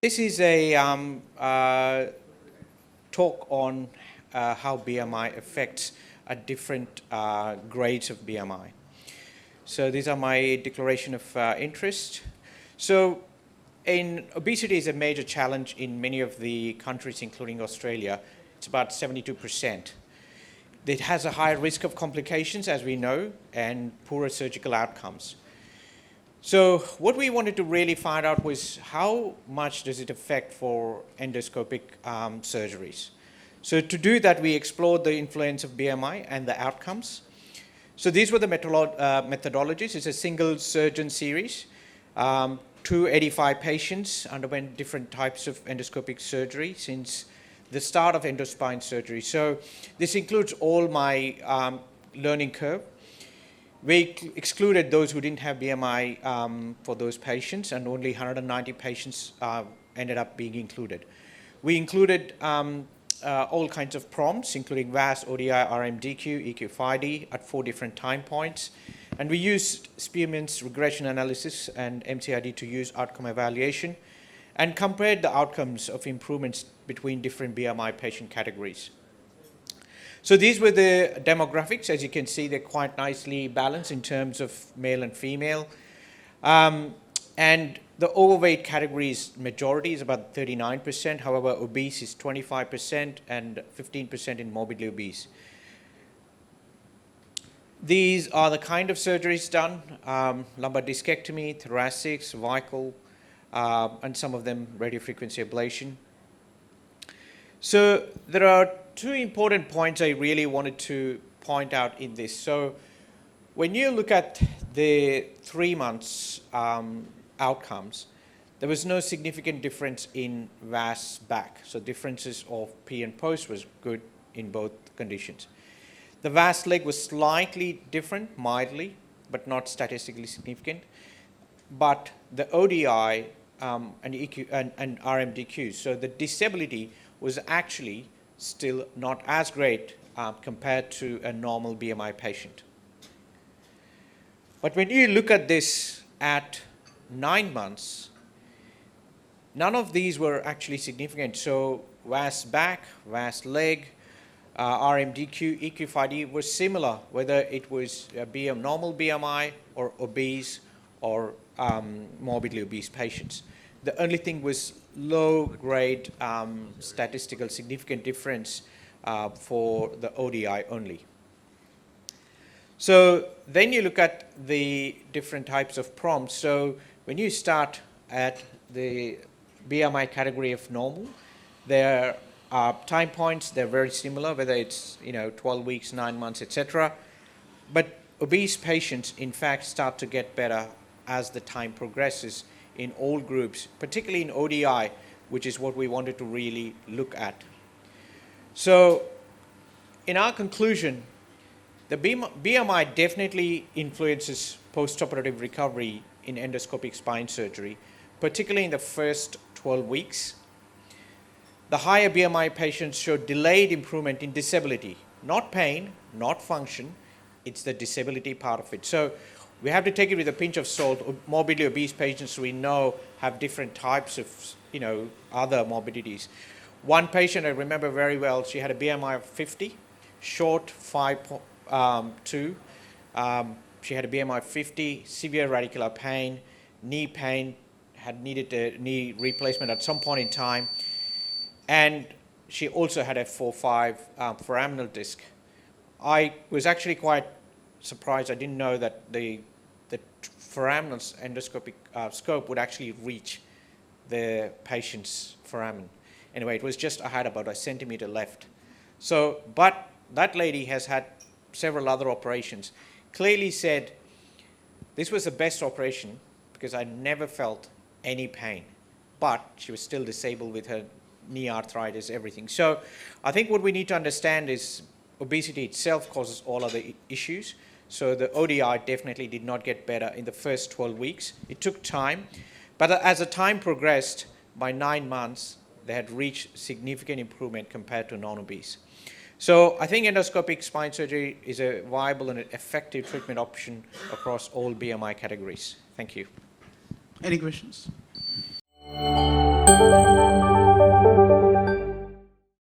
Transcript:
This is a talk on how BMI affects at different grades of BMI. So these are my declaration of interest. So obesity is a major challenge in many of the countries, including Australia. It's about 72%. It has a higher risk of complications, as we know, and poorer surgical outcomes. So what we wanted to really find out was how much does it affect for endoscopic surgeries. So to do that, we explored the influence of BMI and the outcomes. So these were the methodologies. It's a single surgeon series. 285 patients underwent different types of endoscopic surgery since the start of endospine surgery. So this includes all my learning curve. We excluded those who didn't have BMI for those patients, and only 190 patients ended up being included. We included all kinds of prompts, including VAS, ODI, RMDQ, EQ5D at 4 different time points. And we used Spearman's regression analysis and MCID to use outcome evaluation and compared the outcomes of improvements between different BMI patient categories. So these were the demographics. As you can see, they're quite nicely balanced in terms of male and female. And the overweight category is majority is about 39%. However, obese is 25% and 15% in morbidly obese. These are the kind of surgeries done, lumbar discectomy, thoracic, cervical, and some of them radiofrequency ablation. So there are 2 important points I really wanted to point out in this. So when you look at the 3 months outcomes, there was no significant difference in VAS back. So differences of pre and post was good in both conditions. The VAS leg was slightly different, mildly, but not statistically significant. But the ODI and EQ and RMDQ, so the disability was actually still not as great compared to a normal BMI patient. But when you look at this at 9 months, none of these were actually significant. So VAS back, VAS leg, RMDQ, EQ5D were similar, whether it was a normal BMI or obese or morbidly obese patients. The only thing was low-grade statistical significant difference for the ODI only. So then you look at the different types of prompts. So when you start at the BMI category of normal, there are time points. They're very similar, whether it's 12 weeks, 9 months, etc. But obese patients, in fact, start to get better as the time progresses in all groups, particularly in ODI, which is what we wanted to really look at. So in our conclusion, the BMI definitely influences postoperative recovery in endoscopic spine surgery, particularly in the first 12 weeks. The higher BMI patients show delayed improvement in disability, not pain, not function, it's the disability part of it. So we have to take it with a pinch of salt. Morbidly obese patients we know have different types of, other morbidities. One patient I remember very well, she had a BMI of 50, short 5'2". She had a BMI of 50, severe radicular pain, had needed a knee replacement at some point in time. And she also had a 4-5 foraminal disc. I was actually quite surprised. I didn't know that the foraminal endoscopic scope would actually reach the patient's foramen. Anyway, it was just, I had about a centimeter left. So, but that lady has had several other operations. Clearly said, this was the best operation because I never felt any pain. But she was still disabled with her knee arthritis, everything. So I think what we need to understand is obesity itself causes all other issues. So the ODI definitely did not get better in the first 12 weeks. It took time, but as the time progressed, by 9 months, they had reached significant improvement compared to non-obese. So I think endoscopic spine surgery is a viable and effective treatment option across all BMI categories. Thank you. Any questions?